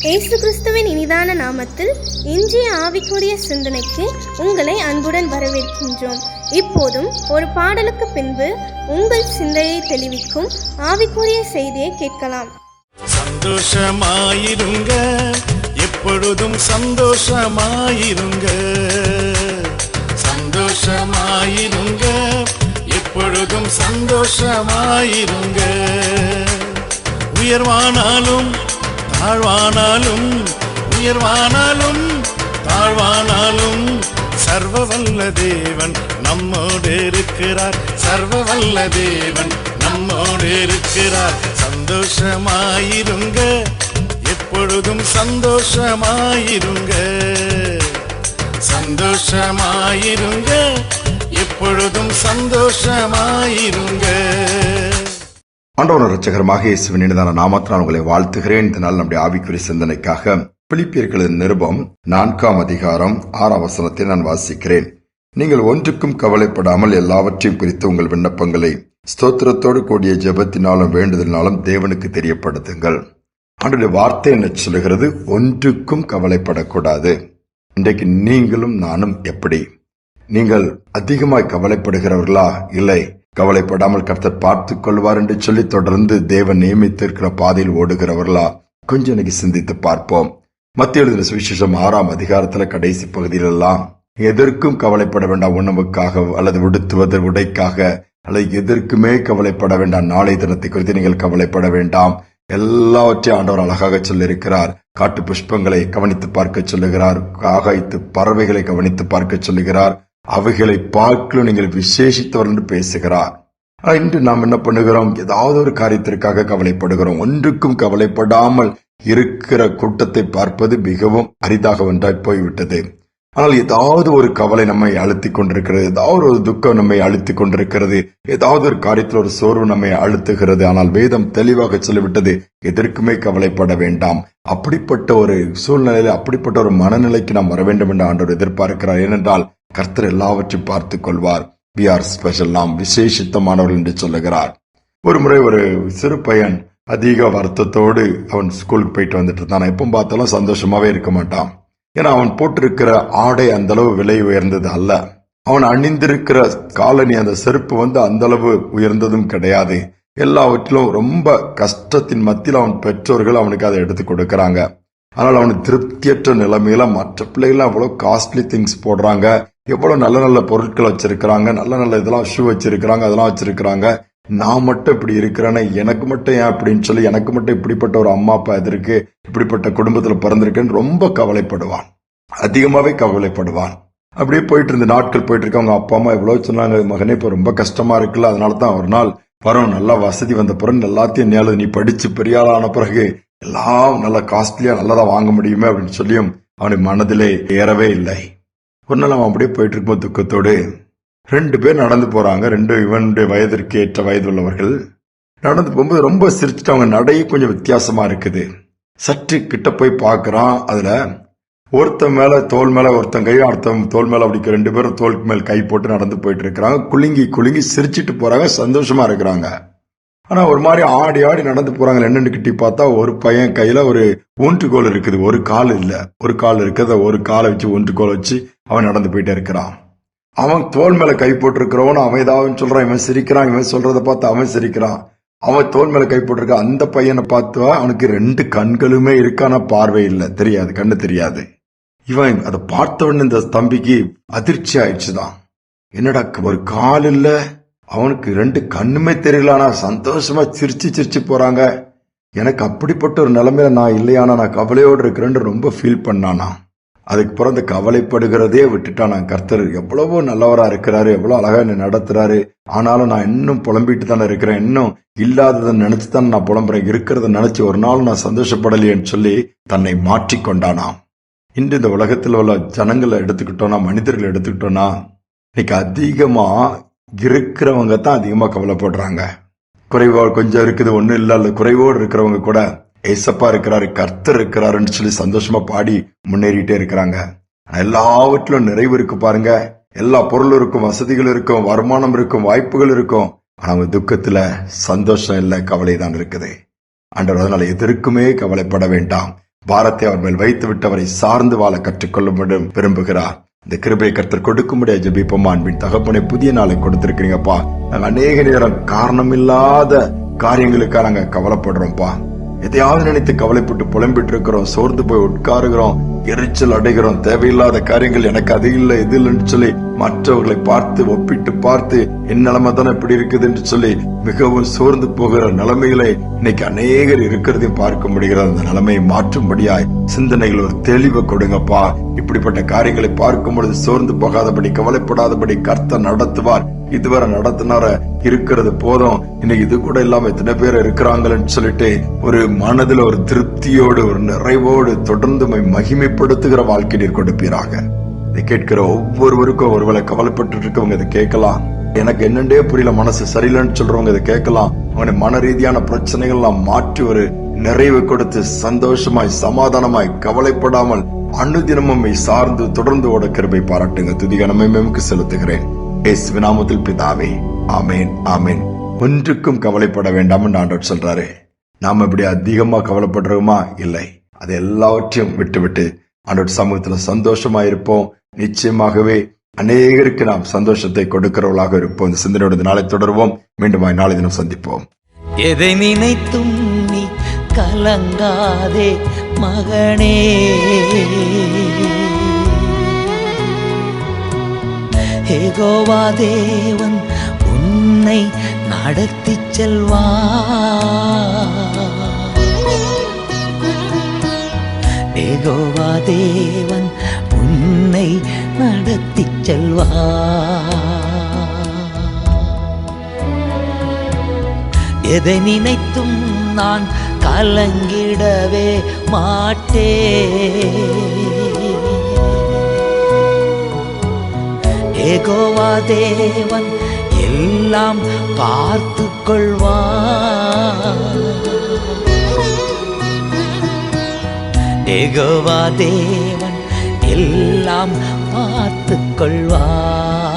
இயேசு கிறிஸ்துவின் இனிதான நாமத்தில் இன்றைய ஆவிக்குரிய சிந்தனைக்கு உங்களை அன்புடன் வரவேற்கின்றோம். இப்போதும் ஒரு பாடலுக்கு பின்பு உங்கள் சிந்தையை தெளிவிக்கும் ஆவிக்குரிய செய்தியை கேட்கலாம். சந்தோஷமாயிருங்க, எப்பொழுதும் சந்தோஷமாயிருங்க. சந்தோஷமாயிருங்க, எப்பொழுதும் சந்தோஷமாயிருங்க. உயர்வானாலும் தாழ்வானாலும், உயர்வானாலும் தாழ்வானாலும், சர்வ வல்ல தேவன் நம்மோடு இருக்கிறார். சர்வ வல்ல தேவன் நம்மோடு இருக்கிறார். சந்தோஷமாயிருங்க, எப்பொழுதும் சந்தோஷமாயிருங்க. சந்தோஷமாயிருங்க, எப்பொழுதும் சந்தோஷமாயிருங்க. ஆண்டவர் இரட்சகரமாக இயேசுவின் இனிதான நாமத்தினால் உங்களை வாழ்த்துகிறேன். இந்த நாள் நம்முடைய ஆவிக்குரிய சிந்தனைக்காக பிலிப்பியர்களின் நிருபம் 4ஆம் அதிகாரம் 6ஆம் வசனத்தை நான் வாசிக்கிறேன். நீங்கள் ஒன்றுக்கும் கவலைப்படாமல் எல்லாவற்றையும் குறித்து உங்கள் விண்ணப்பங்களை ஸ்தோத்திரத்தோடு கூடிய ஜெபத்தினாலும் வேண்டுதலினாலும் தேவனுக்கு தெரியப்படுத்துங்கள். ஆண்டவருடைய வார்த்தை என்ன சொல்லுகிறது? ஒன்றுக்கும் கவலைப்படக்கூடாது. இன்றைக்கு நீங்களும் நானும் எப்படி? நீங்கள் அதிகமாய் கவலைப்படுகிறவர்களா? இல்லை, கவலைப்படாமல் கர்த்தர் பார்த்துக் கொள்வார் என்று சொல்லி தொடர்ந்து தேவன் நியமித்திருக்கிற பாதையில் ஓடுகிறவர்களா? கொஞ்சம் இன்னைக்கு சிந்தித்து பார்ப்போம். மத்திய எழுதின சுவிசேஷம் 6ஆம் அதிகாரத்துல கடைசி பகுதியிலெல்லாம் எதற்கும் கவலைப்பட வேண்டாம், உணவுக்காக அல்லது உடுத்துவது உடைக்காக அல்லது எதற்குமே கவலைப்பட வேண்டாம், நாளை தினத்தை குறித்து நீங்கள் கவலைப்பட வேண்டாம், எல்லாவற்றையும் ஆண்டவர் அழகாக சொல்லியிருக்கிறார். காட்டு புஷ்பங்களை கவனித்து பார்க்க சொல்லுகிறார், ஆகாயத்து பறவைகளை கவனித்து பார்க்க சொல்லுகிறார், அவைகளை பார்க்கலும் நீங்கள் விசேஷித்தவர் என்று பேசுகிறார். இன்று நாம் என்ன பண்ணுகிறோம்? ஏதாவது ஒரு காரியத்திற்காக கவலைப்படுகிறோம். ஒன்றுக்கும் கவலைப்படாமல் இருக்கிற கூட்டத்தை பார்ப்பது மிகவும் அரிதாக ஒன்றாய் போய்விட்டது. ஆனால் ஏதாவது ஒரு கவலை நம்மை அழுத்திக் கொண்டிருக்கிறது, ஏதாவது ஒரு துக்கம் நம்மை அழுத்திக் கொண்டிருக்கிறது, ஏதாவது ஒரு காரியத்தில் ஒரு சோர்வு நம்மை அழுத்துகிறது. ஆனால் வேதம் தெளிவாக சொல்லிவிட்டது, எதற்குமே கவலைப்பட வேண்டாம். அப்படிப்பட்ட ஒரு சூழ்நிலையில், அப்படிப்பட்ட ஒரு மனநிலைக்கு நாம் வர வேண்டும் என்று ஆண்டவர் எதிர்பார்க்கிறார். ஏனென்றால் கர்த்தர் எல்லாவற்றையும் பார்த்துக் கொள்வார். வி ஆர் ஸ்பெஷல், நாம் விசேஷித்தமானவர்கள் என்று சொல்லுகிறார். ஒரு முறை ஒரு சிறு பையன் அதிக வருத்தத்தோடு அவன் ஸ்கூலுக்கு போயிட்டு வந்துட்டு இருந்தான். எப்பவும் பார்த்தாலும் சந்தோஷமாவே இருக்க மாட்டான். ஏன்னா அவன் போட்டிருக்கிற ஆடை அந்த அளவு விலை உயர்ந்தது அல்ல. அவன் அணிந்திருக்கிற காலணி, அந்த செருப்பு அந்த அளவு உயர்ந்ததும் கிடையாது. எல்லாவற்றிலும் ரொம்ப கஷ்டத்தின் மத்தியில் அவன் பெற்றோர்கள் அவனுக்கு அதை எடுத்து கொடுக்கறாங்க. ஆனால் அவனுக்கு திருப்தியற்ற நிலைமையில மற்ற பிள்ளைகள் அவ்வளவு காஸ்ட்லி திங்ஸ் போடுறாங்க, எவ்வளவு நல்ல நல்ல பொருட்கள் வச்சிருக்கிறாங்க, நல்ல நல்ல இதெல்லாம் ஷூ வச்சிருக்கிறாங்க, அதெல்லாம் வச்சிருக்கிறாங்க. நான் மட்டும் இப்படி இருக்கிறேன்னா எனக்கு மட்டும் ஏன் அப்படின்னு சொல்லி, எனக்கு மட்டும் இப்படிப்பட்ட ஒரு அம்மா அப்பா எதற்கு, இப்படிப்பட்ட குடும்பத்துல பிறந்திருக்கேன்னு ரொம்ப கவலைப்படுவான், அதிகமாவே கவலைப்படுவான். அப்படியே போயிட்டு இருந்த நாட்கள் போயிட்டு இருக்கு. அவங்க அப்பா அம்மா எவ்வளவு சொன்னாங்க, மகனே இப்ப ரொம்ப கஷ்டமா இருக்குல்ல, அதனாலதான் ஒரு நாள் வரும், நல்லா வசதி வந்த பிறகு எல்லாத்தையும் நீ படிச்சு பெரிய ஆளான பிறகு எல்லாம் நல்லா காஸ்ட்லியா நல்லதா வாங்க முடியுமே அப்படின்னு சொல்லியும் அவனுக்கு மனதிலே ஏறவே இல்லை. ஒரு நாள் அவன் அப்படியே போயிட்டு இருக்கும்போது துக்கத்தோடு 2 பேர் நடந்து போறாங்க. 2 இவனுடைய வயதிற்கு ஏற்ற வயது உள்ளவர்கள் நடந்து போகும்போது ரொம்ப சிரிச்சுட்டு, அவங்க நடையே கொஞ்சம் வித்தியாசமா இருக்குது. சற்று கிட்ட போய் பாக்குறான். அதுல ஒருத்தன் மேல தோல் மேல ஒருத்தன் கை, அடுத்த தோல் மேல அப்படி 2 பேரும் தோலுக்கு மேல் கை போட்டு நடந்து போயிட்டு இருக்கிறாங்க. குலுங்கி குலுங்கி சிரிச்சிட்டு போறாங்க, சந்தோஷமா இருக்கிறாங்க. ஆனா ஒரு மாதிரி ஆடி ஆடி நடந்து போறாங்க. என்னன்னு கிட்டி பார்த்தா ஒரு பையன் கையில ஒரு ஊன்றுகோல் இருக்குது, ஒரு கால் இல்ல, ஒரு கால் இருக்குது. ஒரு காலை வச்சு ஊன்றுகோல் வச்சு அவன் நடந்து போயிட்டே இருக்கிறான். அவன் தோல் மேல கை போட்டு இருக்கிறவன் அவன் ஏதாவது சொல்றான், இவன் சிரிக்கிறான், இவன் சொல்றத பார்த்து அவன் சிரிக்கிறான். அவன் தோல் மேல கை போட்டிருக்க அந்த பையனை பார்த்து அவனுக்கு 2 கண்களுமே இருக்கான, பார்வை இல்ல, தெரியாது, கண்ணு தெரியாது. இவன் அதை பார்த்தவன் இந்த தம்பிக்கு அதிர்ச்சி ஆயிடுச்சுதான். என்னடா ஒரு கால் இல்ல, அவனுக்கு 2 கண்ணுமே தெரியல, ஆனா சந்தோஷமா சிரிச்சு சிரிச்சு போறாங்க. எனக்கு அப்படிப்பட்ட ஒரு நிலைமையில நான் இல்லையானா, நான் கவலையோடு இருக்கிறேன்னு ரொம்ப ஃபீல் பண்ணானா. அதுக்கு பிறந்த கவலைப்படுகிறதே விட்டுட்டான். நான் கர்த்தர் எவ்வளவோ நல்லவரா இருக்கிறாரு, எவ்வளவு அழகா என்ன நடத்துறாரு, ஆனாலும் நான் இன்னும் புலம்பிட்டு தானே இருக்கிறேன், இன்னும் இல்லாததை நினைச்சுதான் நான் புலம்புறேன், இருக்கிறத நினைச்சு ஒரு நாள் நான் சந்தோஷப்படலையேன்னு சொல்லி தன்னை மாற்றிக்கொண்டானாம். இன்று இந்த உலகத்தில் உள்ள ஜனங்களை எடுத்துக்கிட்டோம்னா, மனிதர்கள் எடுத்துக்கிட்டோம்னா, இன்னைக்கு அதிகமா இருக்கிறவங்க தான் அதிகமா கவலைப்படுறாங்க. குறைவோடு கொஞ்சம் இருக்குது, ஒன்னும் இல்ல, அல்ல குறைவோடு இருக்கிறவங்க கூட ஏசப்பா இருக்கிறாரு, கர்த்தர் இருக்கிறாருன்னு சொல்லி சந்தோஷமா பாடி முன்னேறிட்டே இருக்கிறாங்க. எல்லாவற்றிலும் நிறைவு இருக்கு பாருங்க. எல்லா பொருளும் இருக்கும், வசதிகள் இருக்கும், வருமானம் இருக்கும், வாய்ப்புகள் இருக்கும். ஆனா அவங்க துக்கத்துல சந்தோஷம் இல்ல, கவலை தான் இருக்குது. ஆண்டவர் அதனால எதற்குமே கவலைப்பட வேண்டாம். பாரத்தை அவர் மேல் வைத்து விட்டு அவரை சார்ந்து வாழ கற்றுக்கொள்ள விரும்புகிறார். இந்த கிருபை கர்த்தர் கொடுக்கும்படியா ஜெபிப்போமா. அன்பின் தகப்பனை, புதிய நாளை கொடுத்திருக்கிறீங்கப்பா. நாங்க அநேக நேரம் காரணமில்லாத காரியங்களுக்காக நாங்க கவலைப்படுறோம்ப்பா. எதையாவது நினைத்து கவலைப்பட்டு புலம்பிட்டு இருக்கிறோம், சோர்ந்து போய் உட்காருகிறோம், எரிச்சல் அடைகிறோம். தேவையில்லாத காரியங்கள், எனக்கு அது இல்லை இது இல்லைன்னு சொல்லி மற்றவர்களை பார்த்து ஒப்பிட்டு பார்த்து என் நிலைமை தானே இப்படி இருக்குது என்று சொல்லி மிகவும் சோர்ந்து போகிற நிலைமைகளை இன்னைக்கு அநேகர் இருக்கிறதையும் பார்க்க முடிகிறது. அந்த நிலைமையை மாற்றும்படியாய் சிந்தனைகள் ஒரு தெளிவை கொடுங்கப்பா. இப்படிப்பட்ட காரியங்களை பார்க்கும் பொழுது சோர்ந்து போகாதபடி, கவலைப்படாதபடி கர்த்தர் நடத்துவார். இதுவரை நடத்தினார இருக்கிறது போதும், இன்னைக்கு இது கூட இல்லாம எத்தனை பேர் இருக்கிறாங்கன்னு சொல்லிட்டு ஒரு மனதுல ஒரு திருப்தியோடு ஒரு நிறைவோடு தொடர்ந்து மகிமைப்படுத்துகிற வாழ்க்கை நீர் கொடுப்பீராக. இதை கேட்கிற ஒவ்வொருவருக்கும் ஒருவேளை கவலைப்பட்டு இருக்கவங்க இதை கேட்கலாம். எனக்கு என்னண்டே புரியல, மனசு சரியில்லைன்னு சொல்றவங்க இதை கேட்கலாம். அவனை மன ரீதியான பிரச்சனைகள் எல்லாம் மாற்றி ஒரு நிறைவு கொடுத்து சந்தோஷமாய் சமாதானமாய் கவலைப்படாமல் அனுதினமும் சார்ந்து தொடர்ந்து ஓட கிருபை பாராட்டுங்க. துதிகனமே மேமுக்கு செலுத்துகிறேன் இயேசுவின் நாமத்தில் பிதாவே, ஆமேன் ஆமேன். ஒன்றுக்கும் கவலைப்பட வேண்டாம் என்று ஆண்டவர் சொல்றாரு. நாம இப்படி அதிகமா கவலைப்படுறோமா? இல்லை. அது எல்லாவற்றையும் விட்டு ஆண்டவர் சமூகத்துல சந்தோஷமா இருப்போம். நிச்சயமாகவே அநேகருக்கு நாம் சந்தோஷத்தை கொடுக்கிறவர்களாக இருப்போம். இந்த சிந்தனையோட நாளை தொடர்வோம். மீண்டும் நாளை தினம் சந்திப்போம். எதை நினைத்தும் நீ கலங்காதே மகனே, யெகோவா தேவன் உன்னை நடத்திச் செல்வார். யெகோவா தேவன் உன்னை நடத்திச் செல்வார். எதை நினைத்தும் நான் கலங்கிடவே மாட்டேன். யெகோவா தேவன் எல்லாம் பார்த்து கொள்வார். யெகோவா தேவன் எல்லாம் பார்த்து கொள்வார்.